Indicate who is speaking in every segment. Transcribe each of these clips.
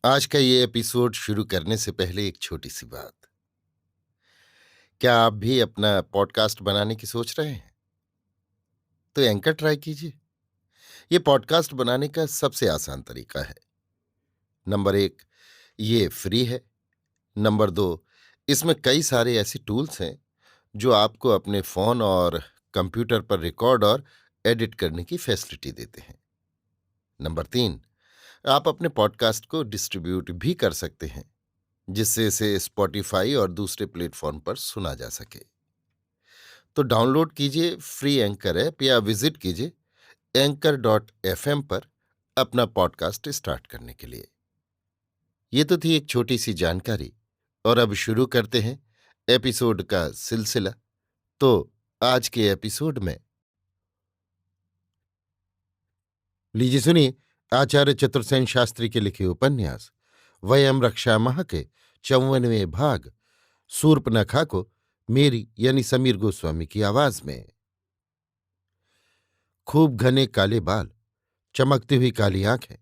Speaker 1: आज का ये एपिसोड शुरू करने से पहले एक छोटी सी बात। क्या आप भी अपना पॉडकास्ट बनाने की सोच रहे हैं? तो एंकर ट्राई कीजिए। ये पॉडकास्ट बनाने का सबसे आसान तरीका है। नंबर 1, ये फ्री है। नंबर 2, इसमें कई सारे ऐसे टूल्स हैं जो आपको अपने फोन और कंप्यूटर पर रिकॉर्ड और एडिट करने की फैसिलिटी देते हैं। नंबर 3, आप अपने पॉडकास्ट को डिस्ट्रीब्यूट भी कर सकते हैं, जिससे इसे स्पॉटिफाई और दूसरे प्लेटफॉर्म पर सुना जा सके। तो डाउनलोड कीजिए फ्री एंकर ऐप या विजिट कीजिए anchor.fm पर अपना पॉडकास्ट स्टार्ट करने के लिए। ये तो थी एक छोटी सी जानकारी, और अब शुरू करते हैं एपिसोड का सिलसिला। तो आज के एपिसोड में लीजिए सुनिए आचार्य चतुर्सेन शास्त्री के लिखे उपन्यास वयम रक्षा माह के 54वें भाग शूर्पणखा को मेरी यानी समीर गोस्वामी की आवाज में। खूब घने काले बाल, चमकती हुई काली आंखें,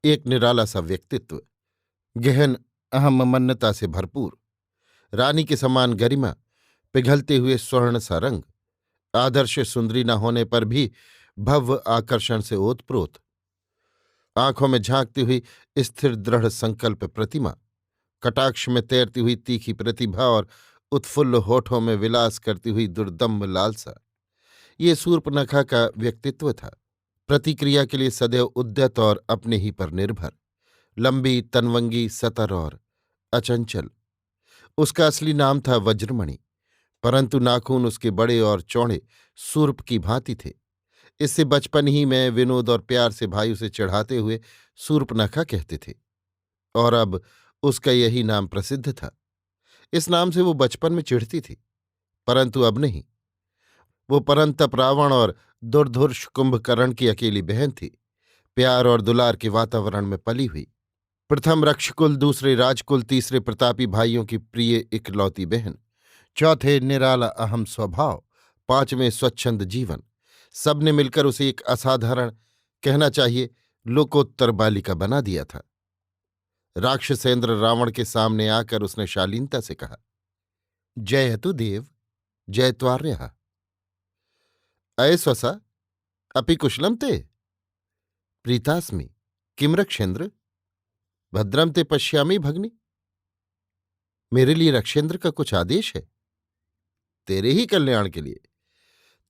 Speaker 1: एक निराला सा व्यक्तित्व, गहन अहममन्यता से भरपूर, रानी के समान गरिमा, पिघलते हुए स्वर्ण सा रंग, आदर्श सुंदरी न होने पर भी भव्य आकर्षण से ओतप्रोत, आंखों में झांकती हुई स्थिर दृढ़ संकल्प प्रतिमा, कटाक्ष में तैरती हुई तीखी प्रतिभा और उत्फुल्ल होठों में विलास करती हुई दुर्दम्भ लालसा। ये शूर्पणखा का व्यक्तित्व था। प्रतिक्रिया के लिए सदैव उद्यत और अपने ही पर निर्भर, लंबी तनवंगी सतर और अचंचल। उसका असली नाम था वज्रमणि, परंतु नाखून उसके बड़े और चौड़े सूर्प की भांति थे। इससे बचपन ही में विनोद और प्यार से भाई उसे चढ़ाते हुए शूर्पणखा कहते थे, और अब उसका यही नाम प्रसिद्ध था। इस नाम से वो बचपन में चिढ़ती थी, परंतु अब नहीं। वो परंतप रावण और दुर्धुर्ष कुंभकर्ण की अकेली बहन थी, प्यार और दुलार के वातावरण में पली हुई। प्रथम रक्षकुल, दूसरे राजकुल, तीसरे प्रतापी भाइयों की प्रिय इकलौती बहन, चौथे निराला अहम स्वभाव, पांचवें स्वच्छंद जीवन। सबने मिलकर उसे एक असाधारण, कहना चाहिए लोकोत्तर बालिका बना दिया था। राक्षसेंद्र रावण के सामने आकर उसने शालीनता से कहा, जयतु देव, जयत्वार्यः। अये स्वसा, अपि कुशलम ते? प्रीतास्मि, किम रक्षेन्द्र? भद्रम ते पश्यामि भग्नि। मेरे लिए रक्षेंद्र का कुछ आदेश है? तेरे ही कल्याण के लिए।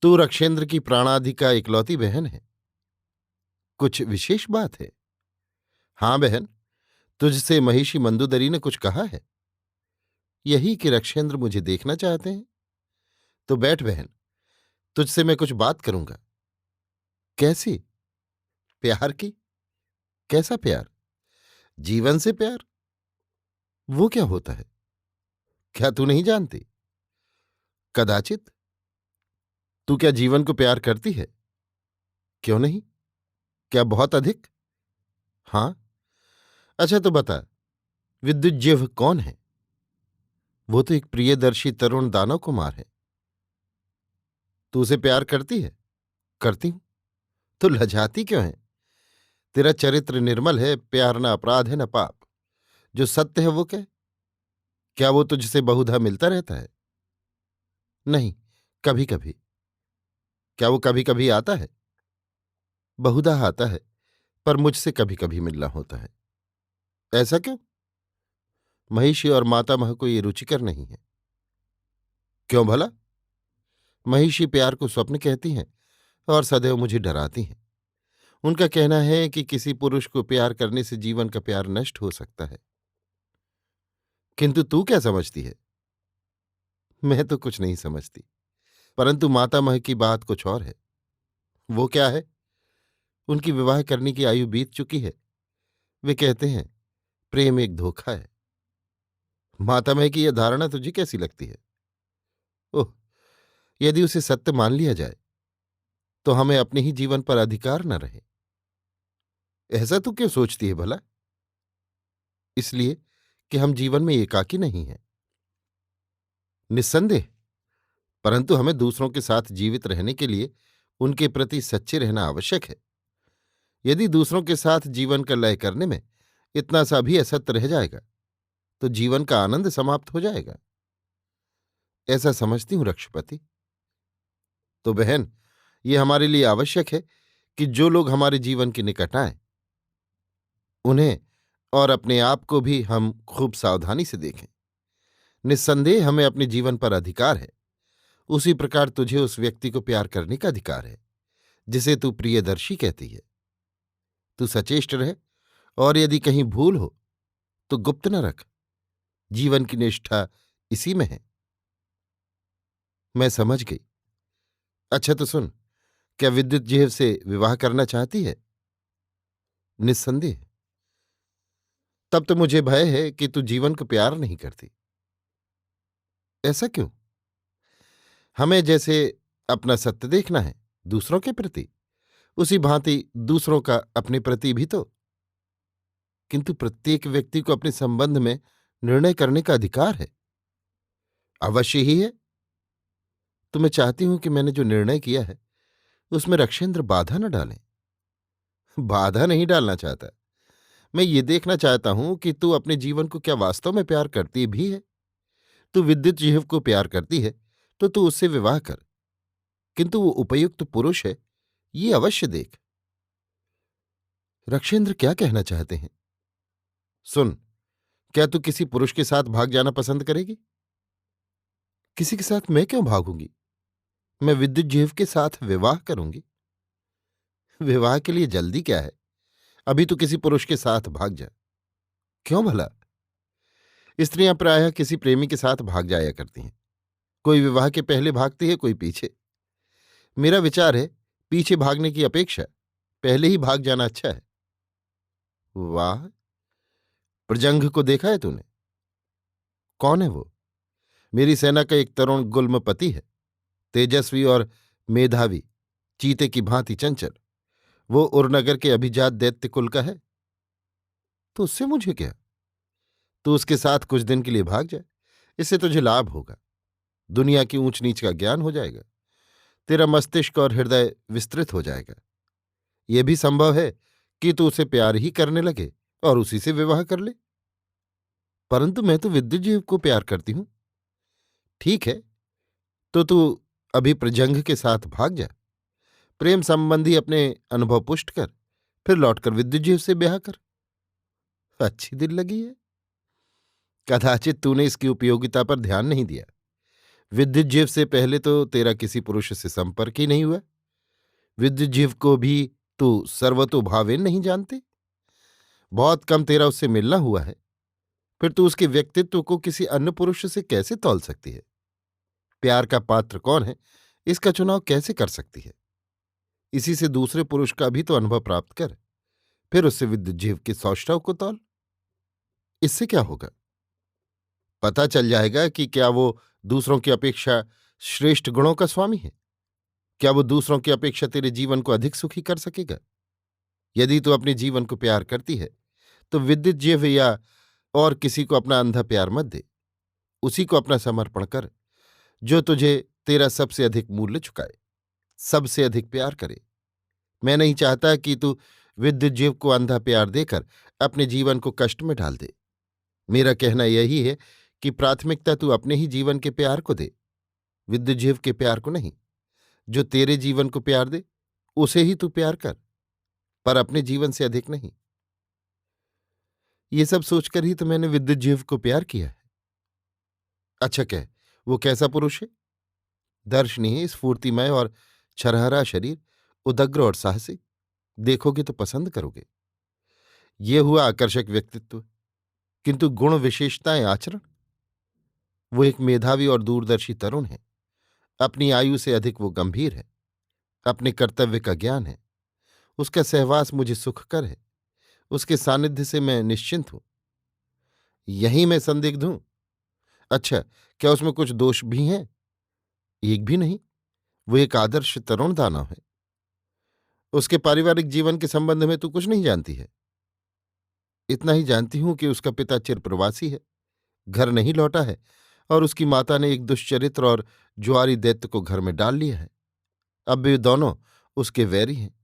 Speaker 1: तू रक्षेंद्र की प्राणाधिका इकलौती बहन है। कुछ विशेष बात है? हां बहन, तुझसे महिषी मंदोदरी ने कुछ कहा है। यही कि रक्षेंद्र मुझे देखना चाहते हैं। तो बैठ बहन, तुझसे मैं कुछ बात करूंगा। कैसी? प्यार की। कैसा प्यार? जीवन से प्यार। वो क्या होता है? क्या तू नहीं जानती? कदाचित। तू क्या जीवन को प्यार करती है? क्यों नहीं? क्या बहुत अधिक? हां। अच्छा तो बता, विद्युज्जिह्व कौन है? वो तो एक प्रियदर्शी तरुण दानव कुमार है। तू उसे प्यार करती है? करती हूं। तो लजाती क्यों है? तेरा चरित्र निर्मल है, प्यार न अपराध है न पाप। जो सत्य है वो कह। क्या वो तुझसे बहुधा मिलता रहता है? नहीं, कभी कभी। क्या वो कभी कभी आता है? बहुधा आता है, पर मुझसे कभी कभी मिलना होता है। ऐसा क्यों? महिषी और मातामह को ये रुचिकर नहीं है। क्यों भला? महिषी प्यार को स्वप्न कहती हैं और सदैव मुझे डराती हैं। उनका कहना है कि किसी पुरुष को प्यार करने से जीवन का प्यार नष्ट हो सकता है। किंतु तू क्या समझती है? मैं तो कुछ नहीं समझती, परंतु मातामह की बात कुछ और है। वो क्या है? उनकी विवाह करने की आयु बीत चुकी है। वे कहते हैं प्रेम एक धोखा है। मातामह की यह धारणा तुझे कैसी लगती है? ओह, यदि उसे सत्य मान लिया जाए तो हमें अपने ही जीवन पर अधिकार न रहे। ऐसा तू क्यों सोचती है भला? इसलिए कि हम जीवन में एकाकी नहीं हैं। निस्संदेह, परंतु हमें दूसरों के साथ जीवित रहने के लिए उनके प्रति सच्चे रहना आवश्यक है। यदि दूसरों के साथ जीवन का लय करने में इतना सा भी असत्य रह जाएगा तो जीवन का आनंद समाप्त हो जाएगा। ऐसा समझती हूं रक्षपति। तो बहन, ये हमारे लिए आवश्यक है कि जो लोग हमारे जीवन के निकट आए उन्हें और अपने आप को भी हम खूब सावधानी से देखें। निस्संदेह हमें अपने जीवन पर अधिकार है। उसी प्रकार तुझे उस व्यक्ति को प्यार करने का अधिकार है जिसे तू प्रियदर्शी कहती है। तू सचेष्ट रहे, और यदि कहीं भूल हो तो गुप्त न रख। जीवन की निष्ठा इसी में है। मैं समझ गई। अच्छा तो सुन, क्या विद्युत जेहव से विवाह करना चाहती है? निस्संदेह। तब तो मुझे भय है कि तू जीवन को प्यार नहीं करती। ऐसा क्यों? हमें जैसे अपना सत्य देखना है दूसरों के प्रति, उसी भांति दूसरों का अपने प्रति भी तो। किंतु प्रत्येक व्यक्ति को अपने संबंध में निर्णय करने का अधिकार है। अवश्य ही है। तो मैं चाहती हूं कि मैंने जो निर्णय किया है उसमें रक्षेंद्र बाधा न डालें। बाधा नहीं डालना चाहता। मैं ये देखना चाहता हूं कि तू अपने जीवन को क्या वास्तव में प्यार करती भी है। तू विद्युत जीव को प्यार करती है तो तू उससे विवाह कर, किंतु वो उपयुक्त पुरुष है ये अवश्य देख। रक्षेंद्र क्या कहना चाहते हैं? सुन, क्या तू किसी पुरुष के साथ भाग जाना पसंद करेगी? किसी के साथ मैं क्यों भागूंगी? मैं विद्युत जीव के साथ विवाह करूंगी। विवाह के लिए जल्दी क्या है? अभी तो किसी पुरुष के साथ भाग जा। क्यों भला? स्त्रियां प्रायः किसी प्रेमी के साथ भाग जाया करती हैं। कोई विवाह के पहले भागती है, कोई पीछे। मेरा विचार है पीछे भागने की अपेक्षा पहले ही भाग जाना अच्छा है। वाह! प्रजंघ को देखा है तूने? कौन है वो? मेरी सेना का एक तरुण गुल्मपति है, तेजस्वी और मेधावी, चीते की भांति चंचल। वो उरनगर के अभिजात दैत्य कुल का है। तो उससे मुझे क्या? तू उसके साथ कुछ दिन के लिए भाग जाए, इससे तुझे लाभ होगा। दुनिया की ऊंच नीच का ज्ञान हो जाएगा। तेरा मस्तिष्क और हृदय विस्तृत हो जाएगा। यह भी संभव है कि तू उसे प्यार ही करने लगे और उसी से विवाह कर ले। परंतु मैं तो विद्युजीव को प्यार करती हूं। ठीक है, तो तू अभी प्रजंघ के साथ भाग जा। प्रेम संबंधी अपने अनुभव पुष्ट कर, फिर लौटकर विद्युजीव से ब्याह कर। अच्छी दिल लगी है। कदाचित तूने इसकी उपयोगिता पर ध्यान नहीं दिया। विद्युत जीव से पहले तो तेरा किसी पुरुष से संपर्क ही नहीं हुआ। विद्युत जीव को भी तू सर्वतोभावेन नहीं जानती। बहुत कम तेरा उससे मिलना हुआ है। फिर तू उसके व्यक्तित्व को किसी अन्य पुरुष से कैसे तौल सकती है? प्यार का पात्र कौन है इसका चुनाव कैसे कर सकती है? इसी से दूसरे पुरुष का भी तो अनुभव प्राप्त कर, फिर उससे विद्युत जीव के सौष्ठव को तौल। इससे क्या होगा? पता चल जाएगा कि क्या वो दूसरों की अपेक्षा श्रेष्ठ गुणों का स्वामी है। क्या वो दूसरों की अपेक्षा तेरे जीवन को अधिक सुखी कर सकेगा? यदि तू अपने जीवन को प्यार करती है तो विद्युत जीव या और किसी को अपना अंधा प्यार मत दे। उसी को अपना समर्पण कर जो तुझे तेरा सबसे अधिक मूल्य चुकाए, सबसे अधिक प्यार करे। मैं नहीं चाहता कि तू विद्युत जीव को अंधा प्यार देकर अपने जीवन को कष्ट में डाल दे। मेरा कहना यही है कि प्राथमिकता तू अपने ही जीवन के प्यार को दे, विद्युत जीव के प्यार को नहीं। जो तेरे जीवन को प्यार दे उसे ही तू प्यार कर, पर अपने जीवन से अधिक नहीं। ये सब सोचकर ही तो मैंने विद्युत जीव को प्यार किया है। अच्छा कह, वो कैसा पुरुष है? दर्शनीय, स्फूर्तिमय और छरहरा शरीर, उदग्र और साहसिक। देखोगे तो पसंद करोगे। ये हुआ आकर्षक व्यक्तित्व, किंतु गुण विशेषताएं आचरण। वो एक मेधावी और दूरदर्शी तरुण है। अपनी आयु से अधिक वो गंभीर है। अपने कर्तव्य का ज्ञान है। उसका सहवास मुझे सुखकर है। उसके सानिध्य से मैं निश्चिंत हूं। यहीं मैं संदिग्ध हूं। अच्छा, क्या उसमें कुछ दोष भी हैं? एक भी नहीं। वो एक आदर्श तरुण दानव है। उसके पारिवारिक जीवन के संबंध में तू कुछ नहीं जानती है। इतना ही जानती हूं कि उसका पिता चिरप्रवासी है, घर नहीं लौटा है, और उसकी माता ने एक दुष्चरित्र और जुआरी दैत्य को घर में डाल लिया है। अब वे दोनों उसके वैरी हैं।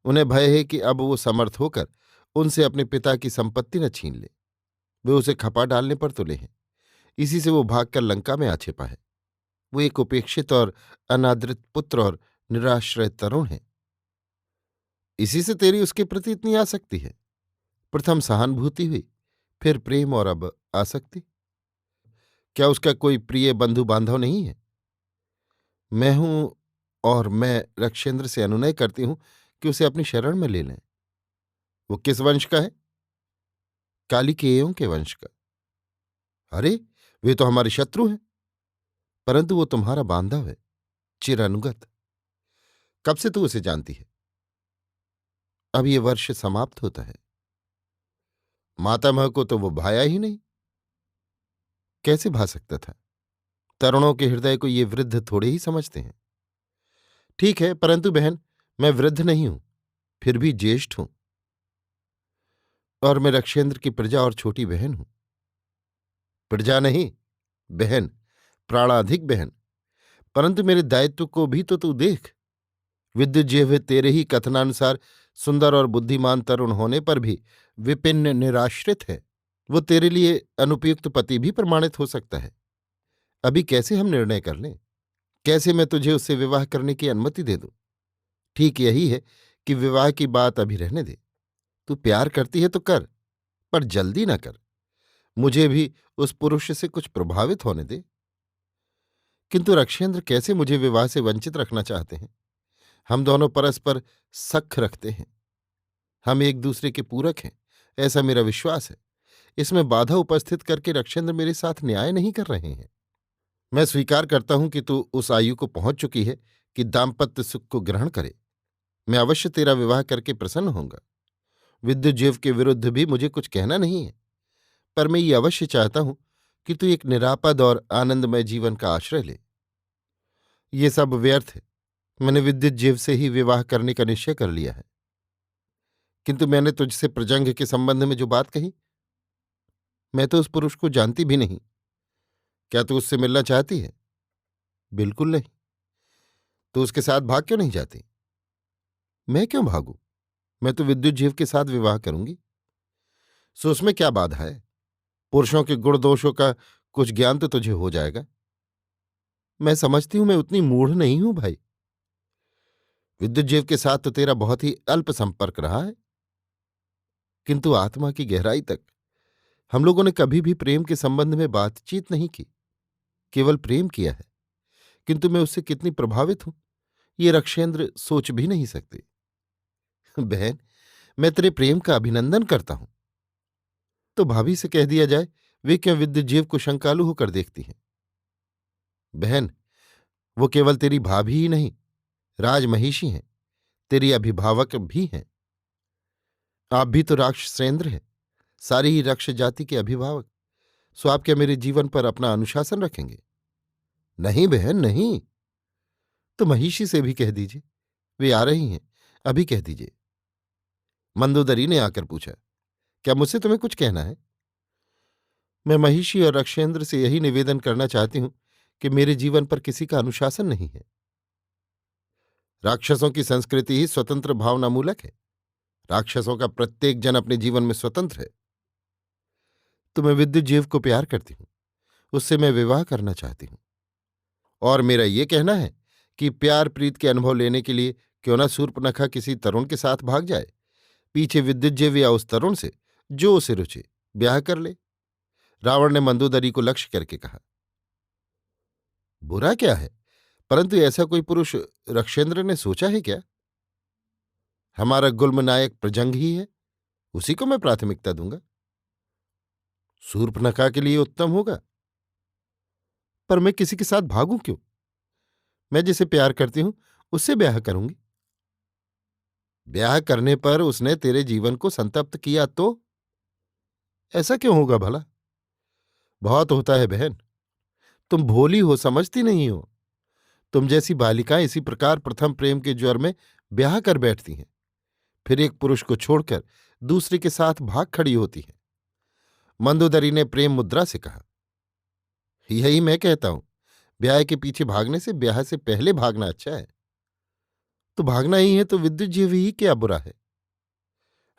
Speaker 1: उन्हें भय है कि अब वो समर्थ होकर उनसे अपने पिता की संपत्ति न छीन ले। वे उसे खपा डालने पर तुले हैं। इसी से वो भागकर लंका में आ छिपा है। वो एक उपेक्षित और अनादृत पुत्र और निराश्रय तरुण है। इसी से तेरी उसके प्रति इतनी आसक्ति है। प्रथम सहानुभूति हुई, फिर प्रेम और अब आसक्ति। क्या उसका कोई प्रिय बंधु बांधव नहीं है? मैं हूं, और मैं रक्षेंद्र से अनुनय करती हूं कि उसे अपनी शरण में ले लें। वो किस वंश का है? कालिकेयों के वंश का। अरे, वे तो हमारे शत्रु हैं। परंतु वो तुम्हारा बांधव है, चिरानुगत। कब से तू उसे जानती है? अब ये वर्ष समाप्त होता है। मातामह को तो वो भाया ही नहीं। कैसे भा सकता था? तरुणों के हृदय को ये वृद्ध थोड़े ही समझते हैं। ठीक है, परंतु बहन, मैं वृद्ध नहीं हूं, फिर भी ज्येष्ठ हूं। और मैं रक्षेंद्र की प्रजा और छोटी बहन हूं। प्रजा नहीं, बहन, प्राणाधिक बहन। परंतु मेरे दायित्व को भी तो तू देख। विद्युज्येव तेरे ही कथनानुसार सुंदर और बुद्धिमान तरुण होने पर भी विपिन निराश्रित है। वो तेरे लिए अनुपयुक्त पति भी प्रमाणित हो सकता है। अभी कैसे हम निर्णय कर लें? कैसे मैं तुझे उससे विवाह करने की अनुमति दे दूं? ठीक यही है कि विवाह की बात अभी रहने दे। तू प्यार करती है तो कर, पर जल्दी ना कर। मुझे भी उस पुरुष से कुछ प्रभावित होने दे। किंतु रक्षेंद्र कैसे मुझे विवाह से वंचित रखना चाहते हैं। हम दोनों परस्पर सख्य रखते हैं। हम एक दूसरे के पूरक हैं, ऐसा मेरा विश्वास है। इसमें बाधा उपस्थित करके रक्षेंद्र मेरे साथ न्याय नहीं कर रहे हैं। मैं स्वीकार करता हूं कि तू उस आयु को पहुंच चुकी है कि दाम्पत्य सुख को ग्रहण करे। मैं अवश्य तेरा विवाह करके प्रसन्न होऊंगा। विद्युजीव के विरुद्ध भी मुझे कुछ कहना नहीं है। पर मैं ये अवश्य चाहता हूं कि तू एक निरापद और आनंदमय जीवन का आश्रय ले। ये सब व्यर्थ है। मैंने विद्युजीव से ही विवाह करने का निश्चय कर लिया है। किंतु मैंने तुझसे प्रजंग के संबंध में जो बात कही, मैं तो उस पुरुष को जानती भी नहीं। क्या तू उससे मिलना चाहती है? बिल्कुल नहीं। तो उसके साथ भाग क्यों नहीं जाती? मैं क्यों भागूं? मैं तो विद्युजीव के साथ विवाह करूंगी। सो उसमें क्या बाधा है? पुरुषों के गुण दोषों का कुछ ज्ञान तो तुझे हो जाएगा। मैं समझती हूं मैं उतनी मूढ़ नहीं हूं भाई। विद्युजीव के साथ तो तेरा बहुत ही अल्प संपर्क रहा है, किंतु आत्मा की गहराई तक हम लोगों ने कभी भी प्रेम के संबंध में बातचीत नहीं की। केवल प्रेम किया है। किंतु मैं उससे कितनी प्रभावित हूं, ये रक्षेंद्र सोच भी नहीं सकते। बहन, मैं तेरे प्रेम का अभिनंदन करता हूं। तो भाभी से कह दिया जाए, वे क्यों विद्युजीव को शंकालु होकर देखती हैं? बहन, वो केवल तेरी भाभी ही नहीं, राजमहिषी हैं, तेरी अभिभावक भी हैं। आप भी तो राक्षसेंद्र हैं, सारी ही राक्ष जाति के अभिभावक। सो आप क्या मेरे जीवन पर अपना अनुशासन रखेंगे? नहीं बहन, नहीं। तो महिषी से भी कह दीजिए, वे आ रही हैं, अभी कह दीजिए। मंदोदरी ने आकर पूछा, क्या मुझसे तुम्हें कुछ कहना है? मैं महिषी और रक्षेंद्र से यही निवेदन करना चाहती हूं कि मेरे जीवन पर किसी का अनुशासन नहीं है। राक्षसों की संस्कृति ही स्वतंत्र भावनामूलक है। राक्षसों का प्रत्येक जन अपने जीवन में स्वतंत्र है। तो मैं विद्युजीव को प्यार करती हूं, उससे मैं विवाह करना चाहती हूं। और मेरा ये कहना है कि प्यार प्रीत के अनुभव लेने के लिए क्यों न शूर्पणखा किसी तरुण के साथ भाग जाए, पीछे विद्युजीव या उस तरुण से जो उसे रुचे, ब्याह कर ले। रावण ने मंदोदरी को लक्ष्य करके कहा। बुरा क्या है? परंतु ऐसा कोई पुरुष रक्षेंद्र ने सोचा है क्या? हमारा गुल्मनायक प्रजंग ही है, उसी को मैं प्राथमिकता दूंगा। शूर्पणखा के लिए उत्तम होगा। पर मैं किसी के साथ भागूं क्यों? मैं जिसे प्यार करती हूं उससे ब्याह करूंगी। ब्याह करने पर उसने तेरे जीवन को संतप्त किया तो? ऐसा क्यों होगा भला? बहुत होता है बहन। तुम भोली हो, समझती नहीं हो। तुम जैसी बालिकाएं इसी प्रकार प्रथम प्रेम के ज्वर में ब्याह कर बैठती हैं, फिर एक पुरुष को छोड़कर दूसरे के साथ भाग खड़ी होती हैं। मंदोदरी ने प्रेम मुद्रा से कहा। यही मैं कहता हूं, ब्याह के पीछे भागने से ब्याह से पहले भागना अच्छा है। तो भागना ही है तो विद्युत जीव ही क्या बुरा है?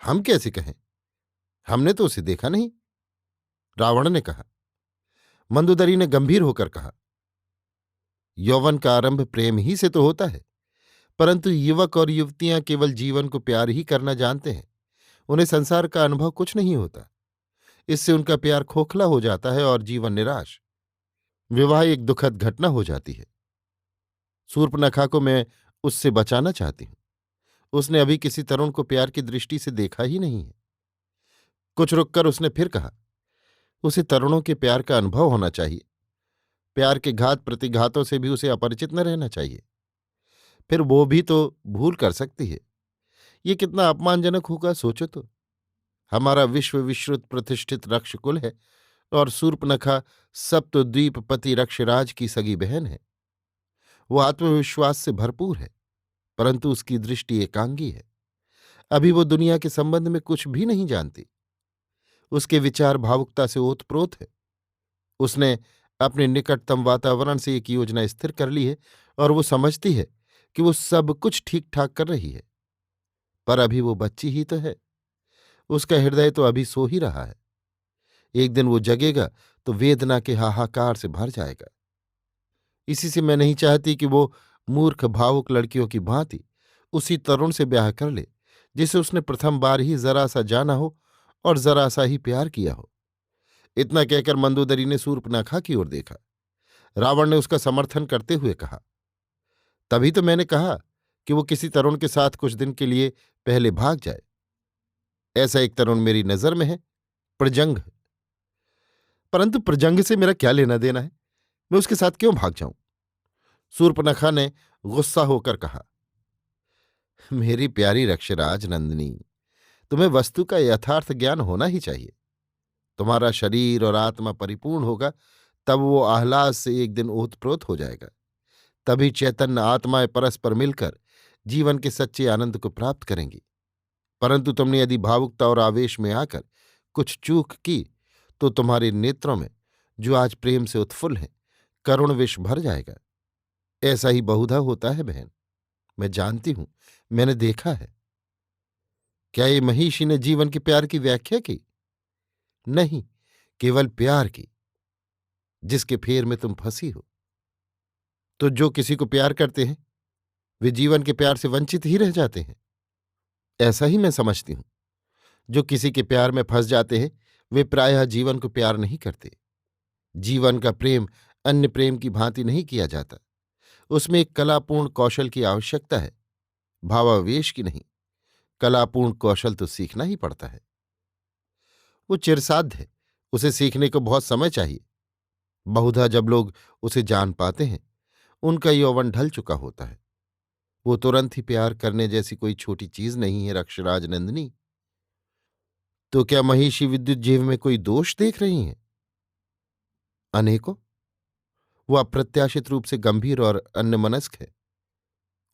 Speaker 1: हम कैसे कहें? हमने तो उसे देखा नहीं। रावण ने कहा। मंदोदरी ने गंभीर होकर कहा, यौवन का आरंभ प्रेम ही से तो होता है, परंतु युवक और युवतियां केवल जीवन को प्यार ही करना जानते हैं। उन्हें संसार का अनुभव कुछ नहीं होता। इससे उनका प्यार खोखला हो जाता है और जीवन निराश। विवाह एक दुखद घटना हो जाती है। शूर्पणखा को मैं उससे बचाना चाहती हूं। उसने अभी किसी तरुण को प्यार की दृष्टि से देखा ही नहीं है। कुछ रुककर उसने फिर कहा, उसे तरुणों के प्यार का अनुभव होना चाहिए। प्यार के घात प्रतिघातों से भी उसे अपरिचित न रहना चाहिए। फिर वो भी तो भूल कर सकती है। ये कितना अपमानजनक होगा, सोचो तो। हमारा विश्व विश्रुत प्रतिष्ठित रक्षकुल है और शूर्पणखा सप्तद्वीपपति रक्षराज की सगी बहन है। वो आत्मविश्वास से भरपूर है, परंतु उसकी दृष्टि एकांगी है। अभी वो दुनिया के संबंध में कुछ भी नहीं जानती। उसके विचार भावुकता से ओतप्रोत है। उसने अपने निकटतम वातावरण से एक योजना स्थिर कर ली है और वो समझती है कि वो सब कुछ ठीक ठाक कर रही है। पर अभी वो बच्ची ही तो है। उसका हृदय तो अभी सो ही रहा है। एक दिन वो जगेगा तो वेदना के हाहाकार से भर जाएगा। इसी से मैं नहीं चाहती कि वो मूर्ख भावुक लड़कियों की भांति उसी तरुण से ब्याह कर ले जिसे उसने प्रथम बार ही जरा सा जाना हो और जरा सा ही प्यार किया हो। इतना कहकर मंदोदरी ने शूर्पणखा की ओर देखा। रावण ने उसका समर्थन करते हुए कहा, तभी तो मैंने कहा कि वो किसी तरुण के साथ कुछ दिन के लिए पहले भाग जाए। ऐसा एक तरुण मेरी नजर में है, प्रजंग। परंतु प्रजंग से मेरा क्या लेना देना है? मैं उसके साथ क्यों भाग जाऊं? शूर्पणखा ने गुस्सा होकर कहा, मेरी प्यारी रक्षराज नंदिनी, तुम्हें वस्तु का यथार्थ ज्ञान होना ही चाहिए। तुम्हारा शरीर और आत्मा परिपूर्ण होगा, तब वो आह्लाद से एक दिन ओतप्रोत हो जाएगा। तभी चैतन्य आत्माएं परस्पर मिलकर जीवन के सच्चे आनंद को प्राप्त करेंगी। परंतु तुमने यदि भावुकता और आवेश में आकर कुछ चूक की तो तुम्हारे नेत्रों में, जो आज प्रेम से उत्फुल्ल हैं, करुण विष भर जाएगा। ऐसा ही बहुधा होता है बहन। मैं जानती हूं, मैंने देखा है। क्या ये महिषी ने जीवन के प्यार की व्याख्या की? नहीं, केवल प्यार की, जिसके फेर में तुम फंसी हो। तो जो किसी को प्यार करते हैं वे जीवन के प्यार से वंचित ही रह जाते हैं। ऐसा ही मैं समझती हूं। जो किसी के प्यार में फंस जाते हैं वे प्रायः जीवन को प्यार नहीं करते। जीवन का प्रेम अन्य प्रेम की भांति नहीं किया जाता। उसमें एक कलापूर्ण कौशल की आवश्यकता है, भावावेश की नहीं। कलापूर्ण कौशल तो सीखना ही पड़ता है। वो चिरसाध्य है, उसे सीखने को बहुत समय चाहिए। बहुधा जब लोग उसे जान पाते हैं उनका यौवन ढल चुका होता है। वो तुरंत ही प्यार करने जैसी कोई छोटी चीज नहीं है रक्षराज नंदिनी। तो क्या महिषी विद्युत जीव में कोई दोष देख रही हैं? अनेकों। वो अप्रत्याशित रूप से गंभीर और अन्यमनस्क है।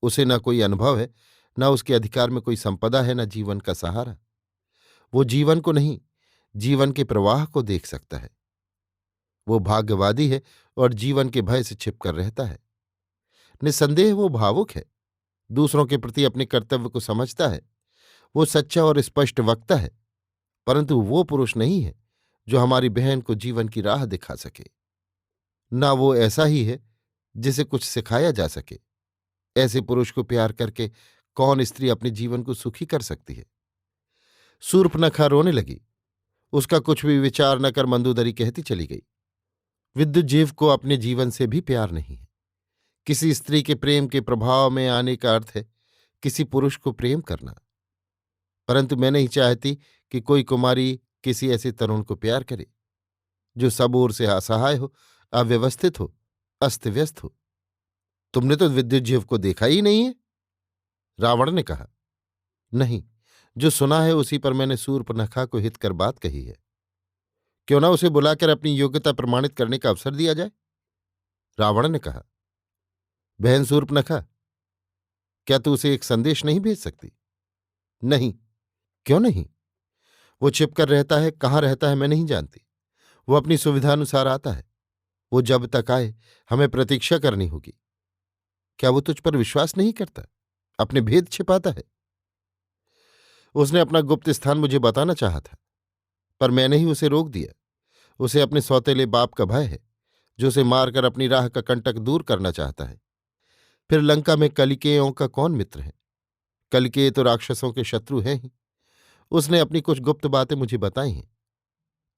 Speaker 1: उसे न कोई अनुभव है, न उसके अधिकार में कोई संपदा है, न जीवन का सहारा। वो जीवन को नहीं, जीवन के प्रवाह को देख सकता है। वो भाग्यवादी है और जीवन के भय से छिपकर रहता है। निस्संदेह वो भावुक है, दूसरों के प्रति अपने कर्तव्य को समझता है। वो सच्चा और स्पष्ट वक्ता है, परंतु वो पुरुष नहीं है जो हमारी बहन को जीवन की राह दिखा सके। ना वो ऐसा ही है जिसे कुछ सिखाया जा सके। ऐसे पुरुष को प्यार करके कौन स्त्री अपने जीवन को सुखी कर सकती है? शूर्पणखा रोने लगी। उसका कुछ भी विचार न कर मंदोदरी कहती चली गई, विद्युत जीव को अपने जीवन से भी प्यार नहीं है। किसी स्त्री के प्रेम के प्रभाव में आने का अर्थ है किसी पुरुष को प्रेम करना। परंतु मैं नहीं चाहती कि कोई कुमारी किसी ऐसे तरुण को प्यार करे जो सब ओर से असहाय हो, अव्यवस्थित हो, अस्त व्यस्त हो। तुमने तो विद्युत जीव को देखा ही नहीं है, रावण ने कहा। नहीं, जो सुना है उसी पर मैंने शूर्पणखा को हित कर बात कही है। क्यों ना उसे बुलाकर अपनी योग्यता प्रमाणित करने का अवसर दिया जाए, रावण ने कहा। बहन शूर्पणखा, क्या तू उसे एक संदेश नहीं भेज सकती? नहीं। क्यों नहीं? वो छिपकर रहता है, कहाँ रहता है मैं नहीं जानती। वो अपनी सुविधानुसार आता है। वो जब तक आए हमें प्रतीक्षा करनी होगी। क्या वो तुझ पर विश्वास नहीं करता? अपने भेद छिपाता है? उसने अपना गुप्त स्थान मुझे बताना चाहा था, पर मैंने ही उसे रोक दिया। उसे अपने सौतेले बाप का भय है, जो उसे मारकर अपनी राह का कंटक दूर करना चाहता है। फिर लंका में कलिकेयों का कौन मित्र है? कलिकेय तो राक्षसों के शत्रु हैं ही। उसने अपनी कुछ गुप्त बातें मुझे बताई हैं।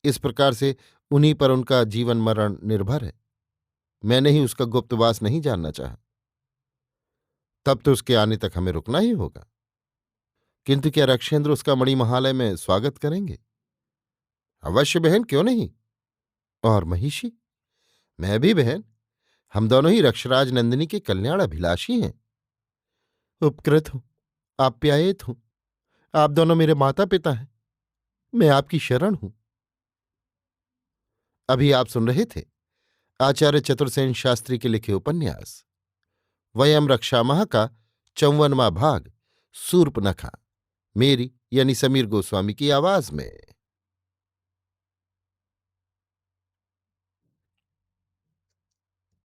Speaker 1: इस प्रकार से उन्हीं पर उनका जीवन मरण निर्भर है। मैंने ही उसका गुप्तवास नहीं जानना चाहा। तब तो उसके आने तक हमें रुकना ही होगा। किंतु क्या रक्षेंद्र उसका मणिमहालय में स्वागत करेंगे? अवश्य बहन, क्यों नहीं। और महिषी? मैं भी बहन। हम दोनों ही रक्षराज नंदिनी के कल्याण अभिलाषी हैं। उपकृत हूं, आप्यायित हूं। आप दोनों मेरे माता पिता हैं। मैं आपकी शरण हूं। अभी आप सुन रहे थे आचार्य चतुर्सेन शास्त्री के लिखे उपन्यास वयम रक्षामः का 54वां भाग, शूर्पनखा, मेरी यानी समीर गोस्वामी की आवाज में।